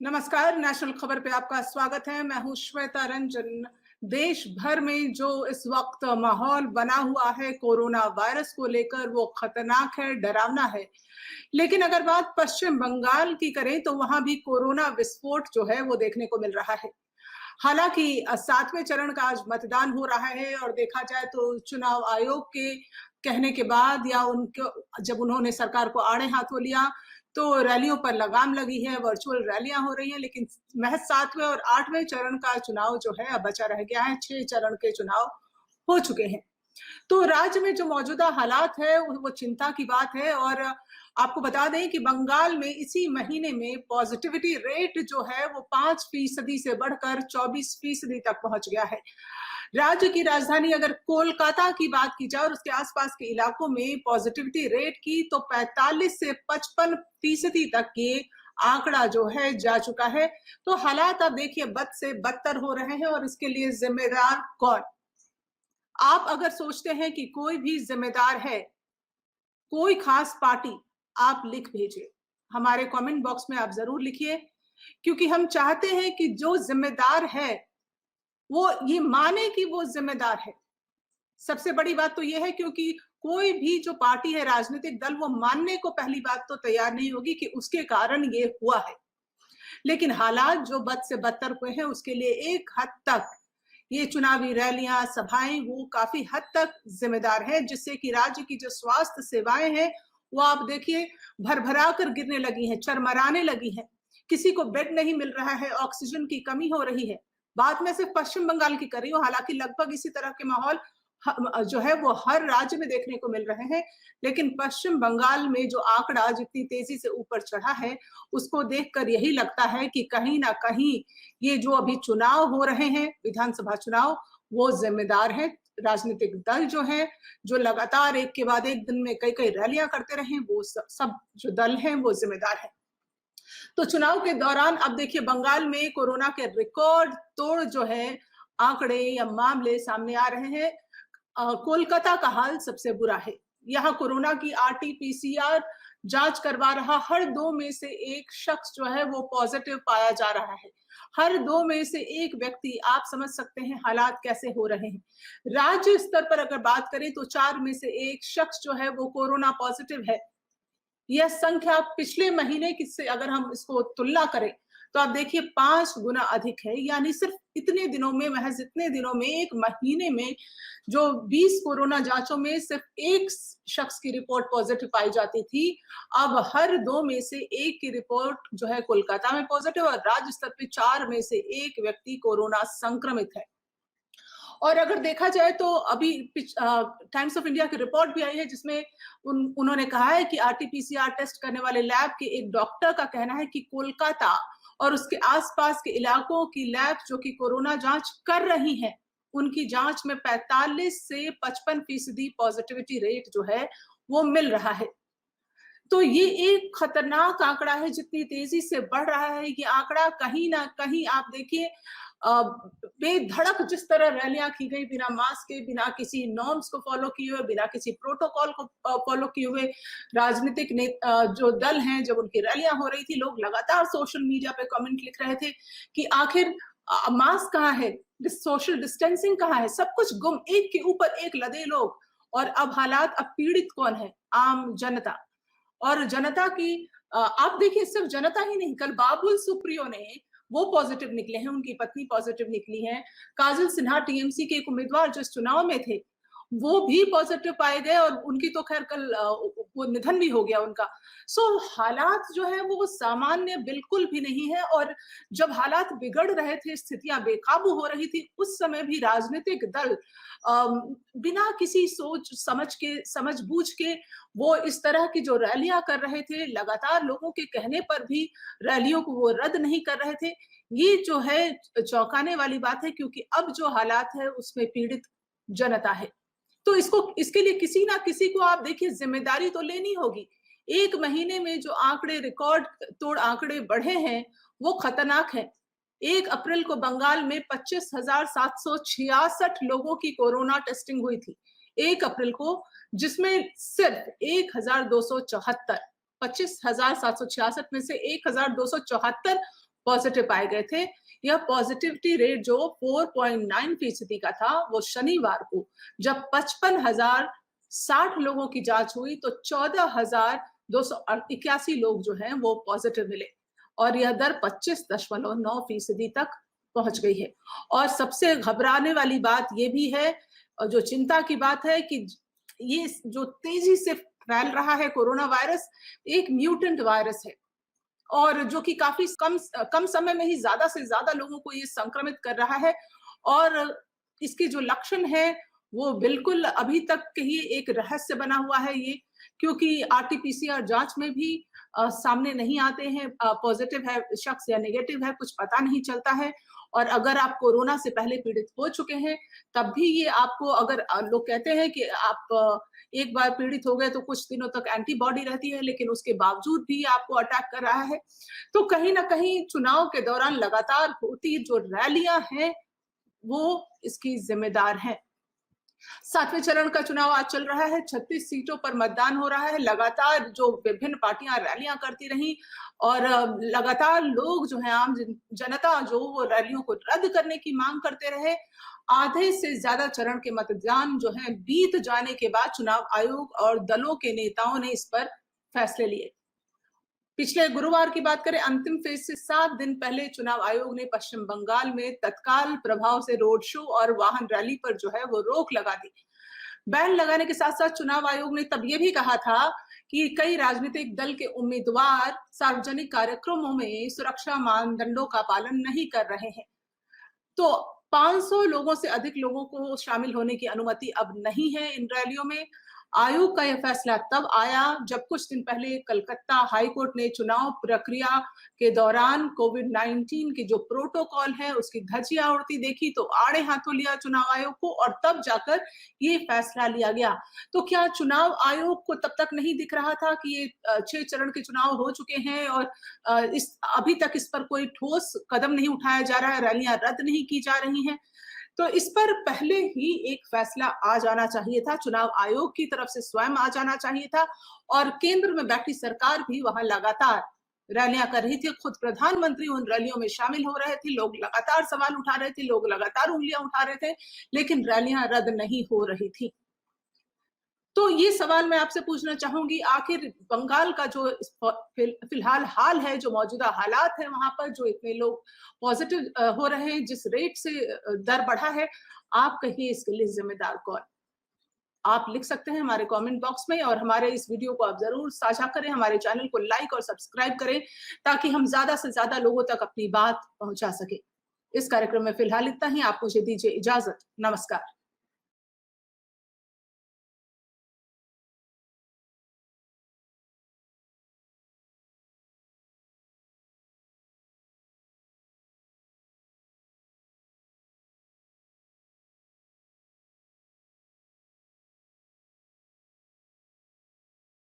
नमस्कार, नेशनल खबर पे आपका स्वागत है। मैं हूँ श्वेता रंजन। देश भर में जो इस वक्त माहौल बना हुआ है कोरोना वायरस को लेकर वो खतरनाक है, डरावना है। लेकिन अगर बात पश्चिम बंगाल की करें तो वहां भी कोरोना विस्फोट जो है वो देखने को मिल रहा है। हालांकि 7वें चरण का आज मतदान हो रहा है और देखा जाए तो चुनाव आयोग के कहने के बाद या उनके जब उन्होंने सरकार को आड़े हाथों लिया तो रैलियों पर लगाम लगी है, वर्चुअल रैलियां हो रही हैं। लेकिन महज 7वें और 8वें चरण का चुनाव जो है अब बचा रह गया है। 6 चरण के चुनाव हो चुके हैं। तो राज्य में जो मौजूदा हालात है वो चिंता की बात है। और आपको बता दें कि बंगाल में इसी महीने में पॉजिटिविटी रेट जो है वो 5% से बढ़कर 24% तक पहुंच गया है। राज्य की राजधानी अगर कोलकाता की बात की जाए और उसके आसपास के इलाकों में पॉजिटिविटी रेट की तो 45 से 55% तक ये आंकड़ा जो है जा चुका है। तो हालात अब देखिए बद से बदतर हो रहे हैं और इसके लिए जिम्मेदार कौन? आप अगर सोचते हैं कि कोई भी जिम्मेदार है, कोई खास पार्टी, आप लिख भेजिए। हमारे कमेंट बॉक्स में आप जरूर लिखिए, क्योंकि हम चाहते हैं कि जो जिम्मेदार है वो ये माने कि वो जिम्मेदार है। सबसे बड़ी बात तो ये है, क्योंकि कोई भी जो पार्टी है, राजनीतिक दल, वो मानने को पहली बात तो तैयार नहीं होगी कि उसके कारण ये हुआ है। लेकिन हालात जो बद से बदतर हुए हैं उसके लिए एक हद तक ये चुनावी रैलियां, सभाएं वो काफी हद तक जिम्मेदार है, जिससे कि राज्य की जो स्वास्थ्य सेवाएं हैं वो आप देखिए भरभरा कर गिरने लगी हैं, चरमराने लगी हैं। किसी को बेड नहीं मिल रहा है, ऑक्सीजन की कमी हो रही है। बात मैं सिर्फ पश्चिम बंगाल की कर रही हूँ, हालांकि लगभग इसी तरह के माहौल जो है वो हर राज्य में देखने को मिल रहे हैं। लेकिन पश्चिम बंगाल में जो आंकड़ा जितनी तेजी से ऊपर चढ़ा है उसको देखकर यही लगता है कि कहीं ना कहीं ये जो अभी चुनाव हो रहे हैं, विधानसभा चुनाव, वो जिम्मेदार है। राजनीतिक दल जो है, जो लगातार एक के बाद एक दिन में कई कई रैलियां करते रहे, वो सब जो दल हैं वो जिम्मेदार है। तो चुनाव के दौरान अब देखिए बंगाल में कोरोना के रिकॉर्ड तोड़ जो है आंकड़े या मामले सामने आ रहे हैं। कोलकाता का हाल सबसे बुरा है। यहाँ कोरोना की आरटी-पीसीआर जांच करवा रहा हर 2 में से 1 शख्स जो है वो पॉजिटिव पाया जा रहा है। हर 2 में से 1 व्यक्ति, आप समझ सकते हैं हालात कैसे हो रहे हैं। राज्य स्तर पर अगर बात करें तो 4 में से 1 शख्स जो है वो कोरोना पॉजिटिव है। यह संख्या पिछले महीने की से अगर हम इसको तुलना करें तो आप देखिए 5 गुना अधिक है। यानी सिर्फ इतने दिनों में, महज इतने दिनों में, एक महीने में जो 20 कोरोना जांचों में सिर्फ 1 शख्स की रिपोर्ट पॉजिटिव पाई जाती थी, अब हर 2 में से 1 की रिपोर्ट जो है कोलकाता में पॉजिटिव और राज्य स्तर पे 4 में से 1 व्यक्ति कोरोना संक्रमित है। और अगर देखा जाए तो अभी टाइम्स ऑफ इंडिया की रिपोर्ट भी आई है जिसमें उन्होंने कहा है कि आरटी-पीसीआर टेस्ट करने वाले लैब के एक डॉक्टर का कहना है कि कोलकाता और उसके आसपास के इलाकों की लैब जो कि कोरोना जांच कर रही हैं, उनकी जांच में 45 से 55% पॉजिटिविटी रेट जो है वो मिल रहा है। तो ये एक खतरनाक आंकड़ा है, जितनी तेजी से बढ़ रहा है ये आंकड़ा, कहीं ना कहीं आप देखिए बेधड़क जिस तरह रैलियां की गई, बिना मास्क के, बिना किसी नॉर्म्स को फॉलो किए हुए, बिना किसी प्रोटोकॉल को फॉलो किए हुए, राजनीतिक जो दल हैं, जब उनकी रैलियां हो रही थी, लोग लगातार सोशल मीडिया पे कमेंट लिख रहे थे कि आखिर मास्क कहाँ है, सोशल डिस्टेंसिंग कहाँ है, सब कुछ गुम, एक के ऊपर एक लदे लोग। और अब हालात, अब पीड़ित कौन है? आम जनता। और जनता की आप देखिए सिर्फ जनता ही नहीं, कल बाबुल सुप्रियो ने, वो पॉजिटिव निकले हैं, उनकी पत्नी पॉजिटिव निकली है। काजल सिन्हा टीएमसी के एक उम्मीदवार जो इस चुनाव में थे वो भी पॉजिटिव पाए गए और उनकी तो खैर कल वो निधन भी हो गया उनका। सो हालात जो है वो सामान्य बिल्कुल भी नहीं है। और जब हालात बिगड़ रहे थे, स्थितियां बेकाबू हो रही थी, उस समय भी राजनीतिक दल बिना किसी सोच समझ बूझ के वो इस तरह की जो रैलियां कर रहे थे, लगातार लोगों के कहने पर भी रैलियों को वो रद्द नहीं कर रहे थे। ये जो है चौंकाने वाली बात है, क्योंकि अब जो हालात है उसमें पीड़ित जनता है। तो इसके लिए किसी ना किसी को आप देखिए जिम्मेदारी तो लेनी होगी। एक महीने में जो आंकड़े, रिकॉर्ड तोड़ आंकड़े बढ़े हैं वो खतरनाक है। 1 अप्रैल को बंगाल में 25,766 लोगों की कोरोना टेस्टिंग हुई थी 1 अप्रैल को, जिसमें सिर्फ 1,274, 25,766 में से 1,274 पॉजिटिव पाए गए थे। यह पॉजिटिविटी रेट जो 4.9% का था, वो शनिवार को जब 55,060 लोगों की जांच हुई तो 14,281 लोग जो हैं वो पॉजिटिव मिले और यह दर 25.9% तक पहुंच गई है। और सबसे घबराने वाली बात ये भी है, जो चिंता की बात है, कि ये जो तेजी से फैल रहा है कोरोना वायरस, एक म्यूटेंट वायरस है और जो कि काफी कम समय में ही ज्यादा से ज्यादा लोगों को ये संक्रमित कर रहा है। और इसके जो लक्षण है वो बिल्कुल अभी तक के ही एक रहस्य बना हुआ है ये, क्योंकि आरटीपीसीआर जांच में भी सामने नहीं आते हैं, पॉजिटिव है शख्स या नेगेटिव है कुछ पता नहीं चलता है। और अगर आप कोरोना से पहले पीड़ित हो चुके हैं तब भी ये आपको, अगर लोग कहते हैं कि आप एक बार पीड़ित हो गए तो कुछ दिनों तक एंटीबॉडी रहती है, लेकिन उसके बावजूद भी आपको अटैक कर रहा है। तो कहीं ना कहीं चुनाव के दौरान लगातार होती जो रैलियां हैं वो इसकी जिम्मेदार हैं। 7वें चरण का चुनाव आज चल रहा है, 36 सीटों पर मतदान हो रहा है। लगातार जो विभिन्न पार्टियां रैलियां करती रही और लगातार लोग जो है, आम जनता जो वो रैलियों को रद्द करने की मांग करते रहे। आधे से ज्यादा चरण के मतदान जो है बीत जाने के बाद चुनाव आयोग और दलों के नेताओं ने इस पर फैसले लिए। पिछले गुरुवार की बात करें, अंतिम फेज से 7 दिन पहले चुनाव आयोग ने पश्चिम बंगाल में तत्काल प्रभाव से रोड शो और वाहन रैली पर जो है वो रोक लगा दी। बैन लगाने के साथ साथ चुनाव आयोग ने तब ये भी कहा था कि कई राजनीतिक दल के उम्मीदवार सार्वजनिक कार्यक्रमों में सुरक्षा मानदंडों का पालन नहीं कर रहे हैं। तो 500 लोगों से अधिक लोगों को शामिल होने की अनुमति अब नहीं है इन रैलियों में। आयोग का यह फैसला तब आया जब कुछ दिन पहले कलकत्ता हाई कोर्ट ने चुनाव प्रक्रिया के दौरान कोविड-19 की जो प्रोटोकॉल है उसकी धज्जियां उड़ती देखी, तो आड़े हाथों लिया चुनाव आयोग को और तब जाकर ये फैसला लिया गया। तो क्या चुनाव आयोग को तब तक नहीं दिख रहा था कि ये 6 चरण के चुनाव हो चुके हैं और इस अभी तक इस पर कोई ठोस कदम नहीं उठाया जा रहा है, रैलियां रद्द नहीं की जा रही हैं? तो इस पर पहले ही एक फैसला आ जाना चाहिए था, चुनाव आयोग की तरफ से स्वयं आ जाना चाहिए था और केंद्र में बैठी सरकार भी वहां लगातार रैलियां कर रही थी। खुद प्रधानमंत्री उन रैलियों में शामिल हो रहे थे, लोग लगातार सवाल उठा रहे थे, लोग लगातार उंगलियां उठा रहे थे, लेकिन रैलियां रद्द नहीं हो रही थी। तो ये सवाल मैं आपसे पूछना चाहूंगी, आखिर बंगाल का जो फिलहाल हाल है, जो मौजूदा हालात है वहां पर, जो इतने लोग पॉजिटिव हो रहे हैं, जिस रेट से दर बढ़ा है, आप कहिए इसके लिए जिम्मेदार कौन? आप लिख सकते हैं हमारे कमेंट बॉक्स में और हमारे इस वीडियो को आप जरूर साझा करें, हमारे चैनल को लाइक और सब्सक्राइब करें ताकि हम ज्यादा से ज्यादा लोगों तक अपनी बात पहुंचा सके। इस कार्यक्रम में फिलहाल इतना ही, आप मुझे दीजिए इजाजत। नमस्कार।